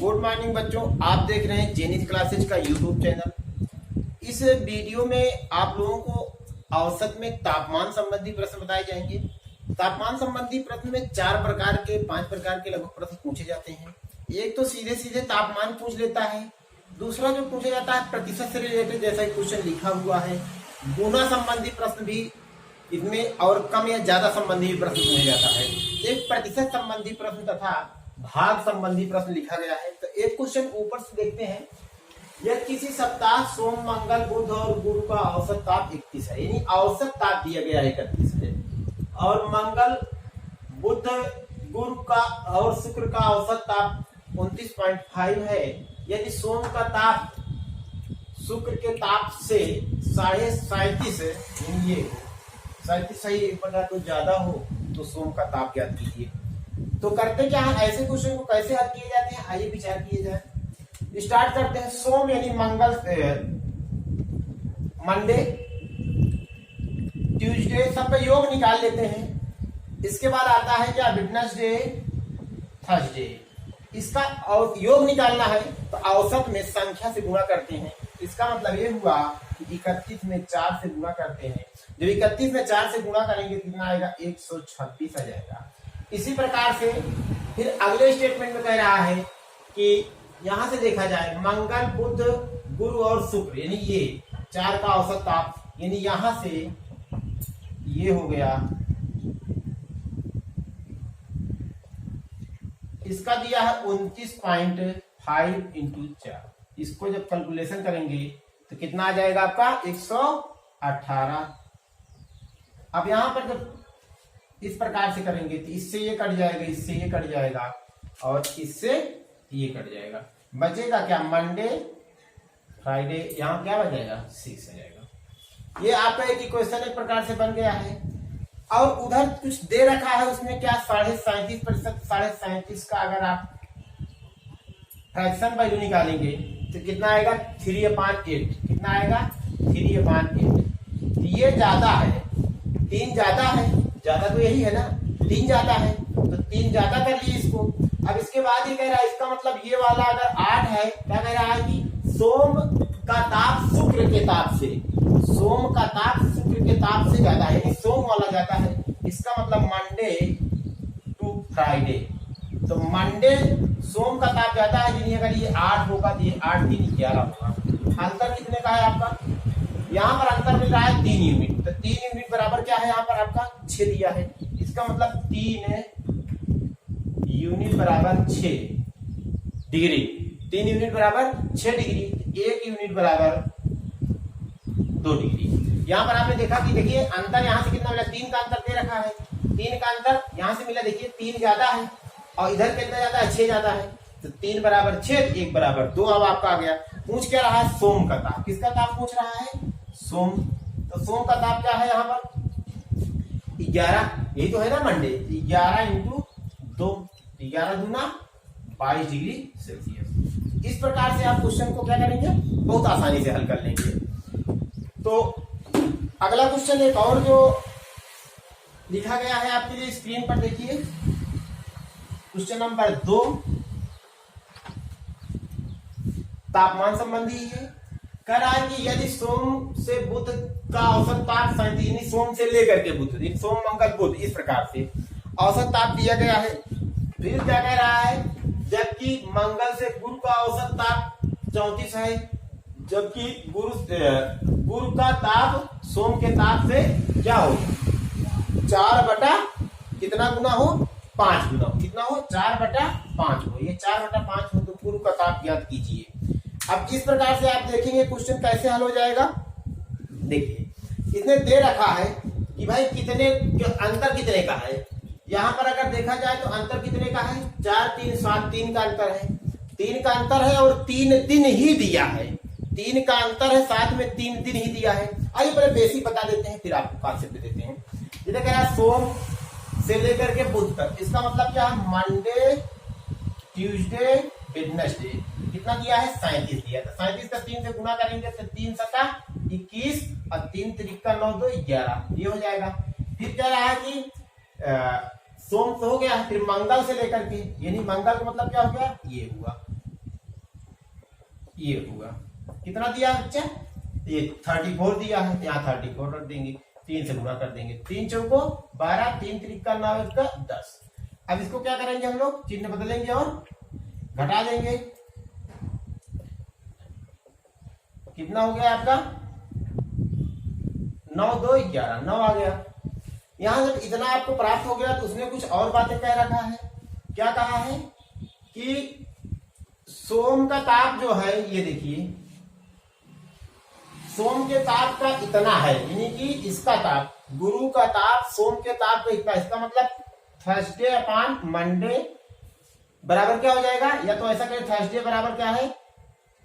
Good morning बच्चों, आप देख रहे हैं जेनिथ क्लासेज का यूट्यूब चैनल। इस वीडियो में आप लोगों को औसत में तापमान संबंधी प्रश्न बताए जाएंगे। तापमान संबंधी प्रश्न में 5 प्रकार के लगभग प्रश्न पूछे जाते हैं। एक तो सीधे सीधे तापमान पूछ लेता है, दूसरा जो पूछा जाता है प्रतिशत से रिलेटेड, जैसा क्वेश्चन लिखा हुआ है। गुना संबंधी प्रश्न भी इसमें और कम या ज्यादा संबंधी प्रश्न पूछा जाता है। एक प्रतिशत संबंधी प्रश्न तथा भाग संबंधी प्रश्न लिखा गया है। तो एक क्वेश्चन ऊपर से देखते हैं। यह किसी सप्ताह सोम, मंगल, बुध और गुरु का औसत ताप 31 है, यानी औसत ताप दिया गया है 31 है, और मंगल, बुध, गुरु का और शुक्र का औसत ताप 29.5 है। यदि सोम का ताप शुक्र के ताप से 37.5 ये 37 सही 1 तो ज्यादा हो तो सोम का ताप ज्ञात कीजिए। तो करते क्या है, ऐसे क्वेश्चन को कैसे हल किए जाते हैं, आइए विचार किए जाए। स्टार्ट करते हैं। सोम यानी मंगल, मंडे, ट्यूसडे, सबका योग निकाल लेते हैं। इसके बाद आता है क्या, वेडनेसडे, थर्सडे। इसका और योग निकालना है तो औसत में संख्या से गुणा करते हैं। इसका मतलब ये हुआ कि 31 में 4 से गुणा करते हैं। जब 31 में 4 से गुणा करेंगे कितना आएगा, 136 आ जाएगा। इसी प्रकार से फिर अगले स्टेटमेंट में कह रहा है कि यहां से देखा जाए मंगल, बुध, गुरु और शुक्र, यानी ये 4 का औसत ताप, यानी यहां से ये हो गया, इसका दिया है 29.5 इंटू 4। इसको जब कैलकुलेशन करेंगे तो कितना आ जाएगा आपका, 118। अब यहां पर जब इस प्रकार से करेंगे तो इससे ये कट जाएगा, इससे ये कट जाएगा और इससे ये कट जाएगा। बचेगा क्या, मंडे, फ्राइडे, यहाँ क्या बच जाएगा, 6 आ जाएगा। ये आपका एक इक्वेशन एक प्रकार से बन गया है। और उधर कुछ दे रखा है, उसमें क्या 37.5%, 37.5 का अगर आप फ्रैक्शन वैल्यू निकालेंगे तो कितना आएगा, 3/8। कितना आएगा, 3/8। ये ज्यादा है, 3 ज्यादा है, ज्यादा तो यही है ना, 3 ज्यादा है तो 3 ज्यादा कर लिए इसको। अब इसके बाद ये कह रहा है, इसका मतलब ये वाला अगर 8 है, क्या कह रहा है कि सोम का ताप शुक्र के ताप से, सोम का ताप शुक्र के ताप से ज्यादा है, सोम वाला ज्यादा है। इसका मतलब मंडे टू फ्राइडे, तो मंडे सोम का ताप ज्यादा है, यानी अगर ये 8 होगा तो ये 8 3 11 होगा। अंतर कितने का है आपका, यहाँ पर अंतर मिल रहा है 3 यूनिट। तो 3 यूनिट बराबर क्या है, यहाँ पर आपका 6 दिया है। इसका मतलब 3 यूनिट बराबर 6 डिग्री, 3 यूनिट बराबर 6 डिग्री, 1 यूनिट बराबर 2 डिग्री। यहाँ पर आपने देखा कि देखिए अंतर यहाँ से कितना मिला, 3 का अंतर दे रखा है, 3 का अंतर यहाँ से मिला। देखिए 3 ज्यादा है और इधर कितना ज्यादा है, 6 ज्यादा है। तो 3 बराबर 6, 1 बराबर 2। अब आपका आ गया। पूछ क्या रहा है, सोम का ताप। किसका ताप पूछ रहा है, सोम। तो सोम का ताप क्या है यहाँ पर 11, यही तो है ना मंडे, 11 इंटू 2, 11 दूना 22 डिग्री सेल्सियस। इस प्रकार से आप क्वेश्चन को क्या करेंगे, बहुत आसानी से हल कर लेंगे। तो अगला क्वेश्चन एक और जो लिखा गया है आपके लिए स्क्रीन पर देखिए, क्वेश्चन नंबर 2 तापमान संबंधी है। कह रहा है कि यदि सोम से बुध का औसत ताप 37, यानी सोम से लेकर के बुध, सोम, मंगल, बुध, इस प्रकार से औसत ताप दिया गया है। फिर क्या कह रहा है, जबकि मंगल से गुरु का औसत ताप 34 है, जबकि गुरु का ताप सोम के ताप से क्या हो, 4 कितना गुना हो, 5 गुना हो। कितना हो, 4/5 हो। ये 4/5 हो तो गुरु का ताप ज्ञात कीजिए। अब इस प्रकार से आप देखेंगे क्वेश्चन कैसे हल हो जाएगा। देखिए इसने दे रखा है कि भाई कितने अंतर कितने का है। यहाँ पर अगर देखा जाए तो अंतर कितने का है, 4 3 7, 3 का अंतर है, 3 का अंतर है और 3 दिन ही दिया है। 3 का अंतर है, साथ में 3 दिन ही दिया है। आइए पहले बेसिक बता देते हैं, फिर आपको कॉन्सेप्ट देते हैं। जैसे कह रहा है सोम से लेकर के बुध तक, इसका मतलब क्या है, मंडे, ट्यूसडे, वेडनेसडे। कितना दिया है, 37 दिया। तो 37 का 3 से गुणा करेंगे तो 3 सता 21 और 3 त्रिका 9 2 11, ये हो जाएगा। फिर कह रहा है कि सोम तो हो गया, फिर मंगल से लेकर के, यानी मंगल का मतलब क्या हो गया, ये हुआ। ये हुआ कितना दिया बच्चा, ये 34 दिया है, यहाँ 34 रख देंगे, 3 से गुणा कर देंगे, 3 चौको 12, 3 त्रिका 9 का 10। अब इसको क्या करेंगे हम लोग, चिन्ह बदलेंगे और घटा देंगे। कितना हो गया आपका 9 2 11, 9 आ गया। यहां जब इतना आपको प्राप्त हो गया तो उसने कुछ और बातें कह रखा है। क्या कहा है कि सोम का ताप जो है, ये देखिए सोम के ताप का इतना है, यानी कि इसका ताप, गुरु का ताप सोम के ताप का इतना, इसका मतलब थर्सडे अपॉन मंडे बराबर क्या हो जाएगा, या तो ऐसा करें थर्सडे बराबर क्या है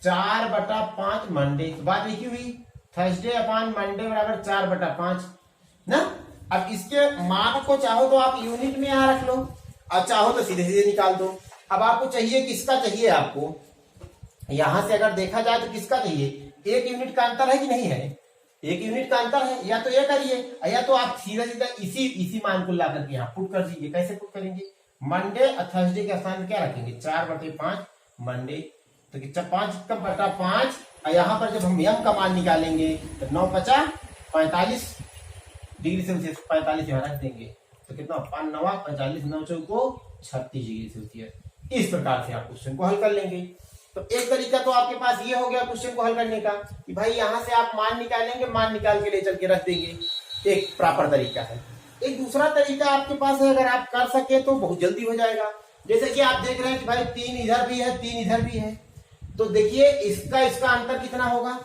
4/5 मंडे, तो बात लिखी हुई थर्सडे अपॉन मंडे बराबर 4/5 ना। अब इसके मान को चाहो तो आप यूनिट में यहां रख लो और चाहो तो सीधे सीधे निकाल दो। अब आपको चाहिए किसका चाहिए, आपको यहां से अगर देखा जाए तो किसका चाहिए, 1 यूनिट का अंतर है कि नहीं है, 1 यूनिट का अंतर है, या तो ये करिए या तो आप सीधा सीधा इसी मान को ला करके यहाँ पुट कर दीजिए। कैसे पुट करेंगे, मंडे और थर्सडे के स्थान क्या रखेंगे 4/5 मंडे, तो 5/5 और यहाँ पर जब हम यम का मान निकालेंगे तो 9 × 45 डिग्री सेल्सियस, 45 यहाँ रख देंगे तो कितना 5 9 45, 9 चौको 36 डिग्री सेल्सियस। इस प्रकार से आप क्वेश्चन को हल कर लेंगे। तो एक तरीका तो आपके पास ये हो गया क्वेश्चन को हल करने का कि भाई यहां से आप मान निकालेंगे, मान निकाल के ले चल के रख देंगे, एक प्रॉपर तरीका है। एक दूसरा तरीका आपके पास है, अगर आप कर सके तो बहुत जल्दी हो जाएगा। जैसे कि आप देख रहे हैं कि भाई 3 इधर भी है 3 इधर भी है, तो देखिए इसका अंतर कितना होगा,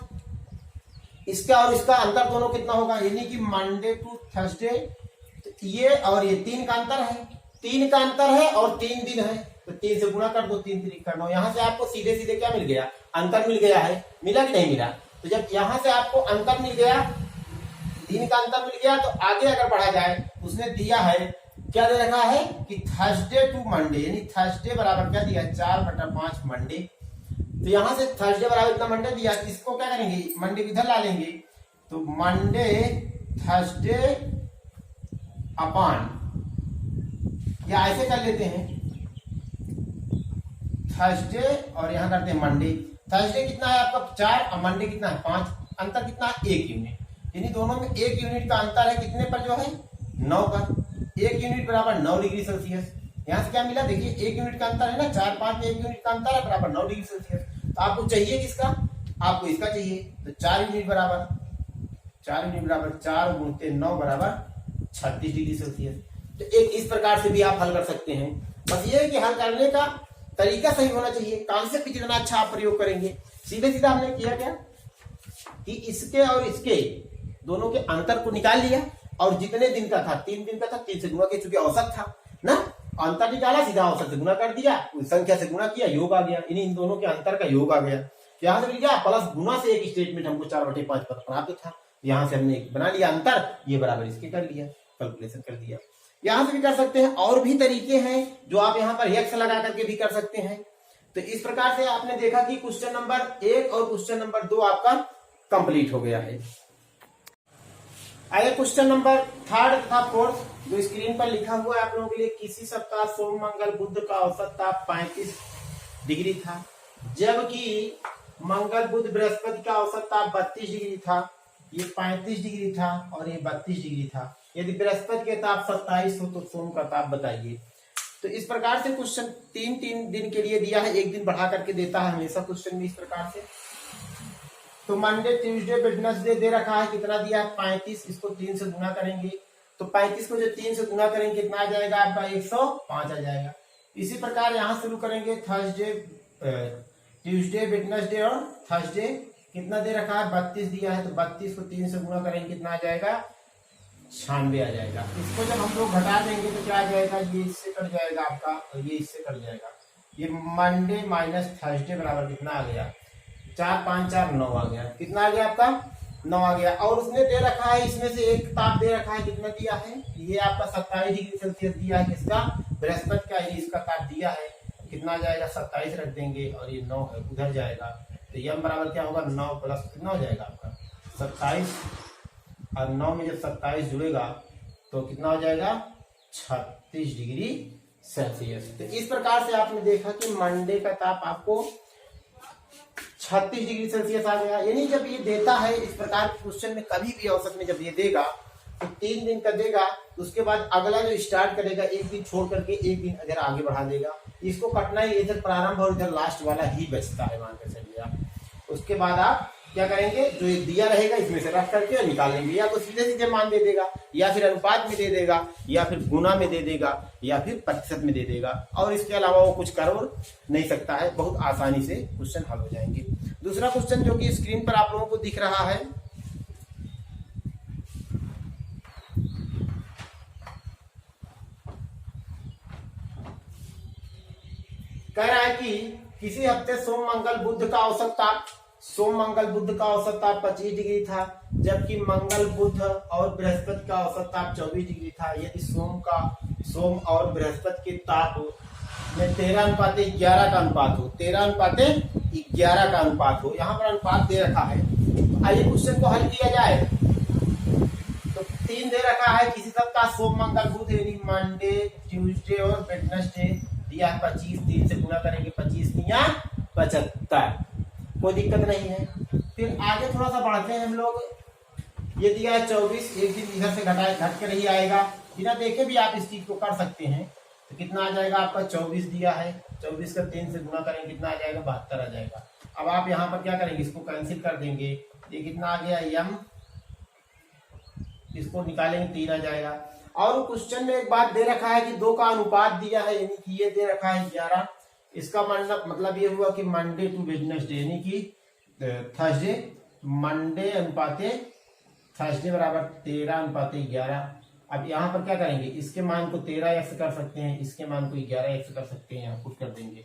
इसका और इसका अंतर दोनों कितना होगा, यानी कि मंडे टू थर्सडे, ये और ये 3 का अंतर है, 3 का अंतर है और 3 दिन है, तो 3 से गुणा कर दो, 3 3 9। यहाँ से आपको सीधे सीधे क्या मिल गया, अंतर मिल गया है, मिला कि नहीं मिला। तो जब यहाँ से आपको अंतर मिल गया, 3 का अंतर मिल गया, तो आगे अगर बढ़ा जाए उसने दिया है, क्या दे रखा है कि थर्सडे टू मंडे, यानी थर्सडे बराबर क्या दिया 4/5 मंडे, तो यहां से थर्सडे बराबर इतना मंडे दिया, इसको क्या करेंगे मंडे इधर ला लेंगे, तो मंडे थर्सडे अपॉन, या ऐसे कर लेते हैं थर्सडे और यहां करते हैं मंडे। थर्सडे कितना है आपका 4 और मंडे कितना है 5, अंतर कितना है 1 यूनिट, यानी दोनों में 1 यूनिट का अंतर है, कितने पर जो है 9 पर, 1 यूनिट बराबर 9 डिग्री सेल्सियस। यहाँ से क्या मिला, देखिए 1 यूनिट का अंतर है ना, 4 5 में 1 यूनिट का अंतर है बराबर 9 डिग्री सेल्सियस। तो आपको चाहिए किसका, आपको इसका चाहिए, तो 4 यूनिट बराबर 4 गुणते 9 बराबर 36 डिग्री सेल्सियस। तो एक इस प्रकार से भी आप हल कर सकते हैं। बस ये है कि हल करने का तरीका सही होना चाहिए, कॉन्सेप्ट जितना अच्छा आप प्रयोग करेंगे। सीधे सीधा हमने किया क्या कि इसके और इसके दोनों के अंतर को निकाल लिया, और जितने दिन का था 3 दिन का था, 3 से गुणा किया, चूंकि औसत था ना, अंतर निकाला, सीधा औसत से गुणा कर दिया, संख्या से गुणा किया, योग आ गया, इन दोनों के अंतर का योग आ गया। यहां से मिल गया प्लस गुणा से एक स्टेटमेंट हमको 4/5 पर प्राप्त था, यहां से हमने बना लिया अंतर, ये बराबर इसके कर लिया, कैलकुलेशन कर दिया। यहां से भी कर सकते हैं, और भी तरीके हैं जो आप यहाँ पर एक्स लगा करके भी कर सकते हैं। तो इस प्रकार से आपने देखा कि क्वेश्चन नंबर 1 और क्वेश्चन नंबर 2 आपका कंप्लीट हो गया है। आइए क्वेश्चन नंबर 3 तथा 4 जो स्क्रीन पर लिखा हुआ है आप लोगों के लिए, किसी सप्ताह सोम मंगल बुध का औसत ताप 35 डिग्री था, जबकि मंगल बुध बृहस्पति का औसत ताप 32 डिग्री था, ये 35 डिग्री था और ये 32 डिग्री था। यदि बृहस्पति के ताप 27 हो तो सोम का ताप बताइए। तो इस प्रकार से क्वेश्चन 3 दिन के लिए दिया है, एक दिन बढ़ा करके देता है हमेशा क्वेश्चन में इस प्रकार से। तो मंडे ट्यूसडे वेडनेसडे दे रखा है, कितना दिया है 35, इसको 3 से गुणा करेंगे, तो 35 को जो 3 से गुणा करेंगे कितना आ जाएगा आपका 105 आ जाएगा। इसी प्रकार यहाँ शुरू करेंगे, थर्सडे ट्यूसडे वेडनेसडे और थर्सडे कितना दे रखा है 32 दिया है, तो 32 को 3 से गुणा करेंगे कितना आ जाएगा 96 आ जाएगा। इसको जब हम लोग घटा देंगे तो क्या आ जाएगा, ये इससे कट जाएगा आपका और ये इससे कट जाएगा, ये मंडे माइनस थर्सडे बराबर कितना आ गया 4 5 4 9 आ गया, कितना आ गया आपका 9 आ गया। और उसने दे रखा है इसमें से एक ताप दे रखा है, कितना दिया है, ये आपका 27 डिग्री सेल्सियस दिया है, किसका बृहस्पति का, ये इसका ताप दिया है, कितना आ जाएगा 27 रख देंगे और ये 9 है उधर जाएगा, तो यम बराबर क्या होगा 9 प्लस कितना हो जाएगा आपका 27, और 9 में जब 27 जुड़ेगा तो कितना हो जाएगा 36 डिग्री सेल्सियस। तो इस प्रकार से आपने देखा कि मंडे का ताप आपको 36 डिग्री सेल्सियस आ गया। यानी जब ये देता है इस प्रकार के क्वेश्चन में, कभी भी औसत में जब ये देगा तो 3 दिन का देगा, उसके बाद अगला जो स्टार्ट करेगा एक दिन छोड़ करके एक दिन इधर आगे बढ़ा देगा। इसको कटना ही इधर प्रारंभ और इधर लास्ट वाला ही बचता है, मान के चलिए आप। उसके बाद आप क्या करेंगे, जो एक दिया रहेगा इसमें से रख करके निकाल लेंगे, या तो सीधे सीधे मान दे देगा, या फिर अनुपात में दे देगा, या फिर गुना में दे देगा, या फिर प्रतिशत में दे देगा, और इसके अलावा वो कुछ कर और नहीं सकता है। बहुत आसानी से क्वेश्चन हल हो जाएंगे। दूसरा क्वेश्चन जो कि स्क्रीन पर आप लोगों को दिख रहा है, कह रहा है कि किसी हफ्ते सोम मंगल बुध का औसत ताप 25 डिग्री था, जबकि मंगल बुध और बृहस्पति का औसत ताप 24 डिग्री था। यदि सोम और बृहस्पति के ताप में 13:11 का अनुपात हो, 13:11 का अनुपात हो, यहाँ पर अनुपात दे रखा है। तो आइए क्वेश्चन को हल किया जाए। तो 3 दे रखा है किसी सप्ताह सोम मंगल बुध, यानी मंडे ट्यूसडे और वेडनेसडे दिया 25, 3 से गुना करेंगे 25 या 75, कोई दिक्कत नहीं है। फिर आगे थोड़ा सा बढ़ते हैं हम लोग। ये दिया है 24, एक दिन इधर से घट कर ही आएगा, बिना देखे भी आप इस चीज को कर सकते हैं। तो कितना आ जाएगा आपका 24 दिया है, 24 का 3 से गुना करेंगे कितना आ जाएगा 72 आ जाएगा। अब आप यहाँ पर क्या करेंगे, इसको कैंसिल कर देंगे, ये कितना आ गया यम, इसको निकालेंगे 3 आ जाएगा। और क्वेश्चन में एक बात दे रखा है कि 2 का अनुपात दिया है, यानी कि ये दे रखा है 11। इसका मतलब ये हुआ कि मंडे टू वेडनेसडे, यानी कि थर्सडे, मंडे अनुपाते थर्सडे बराबर 13:11। अब यहाँ पर क्या करेंगे, इसके मान को 13x कर सकते हैं, इसके मान को 11x कर सकते हैं, यहाँ पुट कर देंगे।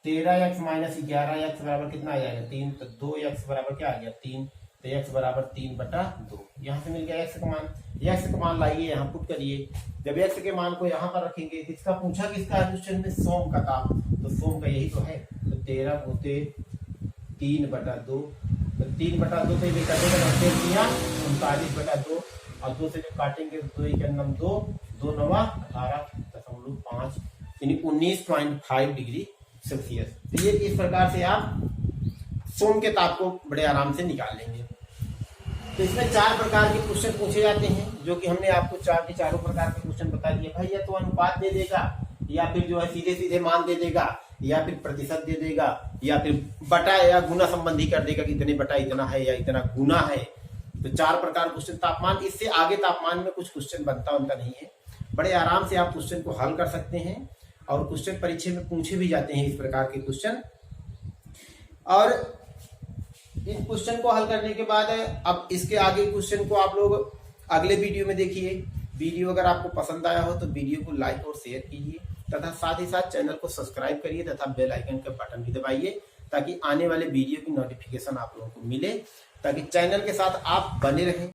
13x माइनस 11x बराबर कितना आ जाएगा 3, तो 2x बराबर क्या आ गया 3, तो x बराबर 3/2। यहाँ से मिल गया x का मान। x का मान लाइए यहाँ पुट करिए। जब x के मान को यहाँ पर रखेंगे, किसका पूछा, किसका है क्वेश्चन में, सोम का ताप, तो सोम का यही तो है। तो 13 × 3/2, तो 3/2 से भी कटेगा 39/2, और 2 से जो काटेंगे 2 × 2, 2 × 9 18.5, यानी 19.5 डिग्री सेल्सियस। तो ये इस प्रकार से आप सोम के ताप को बड़े आराम से निकाल लेंगे। तो इसमें 4 प्रकार के क्वेश्चन पूछे जाते हैं, जो कि हमने आपको 4 के चारों प्रकार के क्वेश्चन बता दिए। भाई या तो अनुपात दे देगा, या फिर जो है सीधे सीधे मान दे देगा, या फिर प्रतिशत दे देगा, या फिर बटा या गुना संबंधी कर देगा कि इतने बटा इतना है या इतना गुना है। तो 4 प्रकार क्वेश्चन तापमान, इससे आगे तापमान में कुछ क्वेश्चन बनता नहीं है। बड़े आराम से आप क्वेश्चन को हल कर सकते हैं, और क्वेश्चन परीक्षा में पूछे भी जाते हैं इस प्रकार के क्वेश्चन। और इन क्वेश्चन को हल करने के बाद अब इसके आगे क्वेश्चन को आप लोग अगले वीडियो में देखिए। वीडियो अगर आपको पसंद आया हो तो वीडियो को लाइक और शेयर कीजिए, तथा साथ ही साथ चैनल को सब्सक्राइब करिए, तथा बेल आइकन का बटन भी दबाइए, ताकि आने वाले वीडियो की नोटिफिकेशन आप लोगों को मिले, ताकि चैनल के साथ आप बने रहें।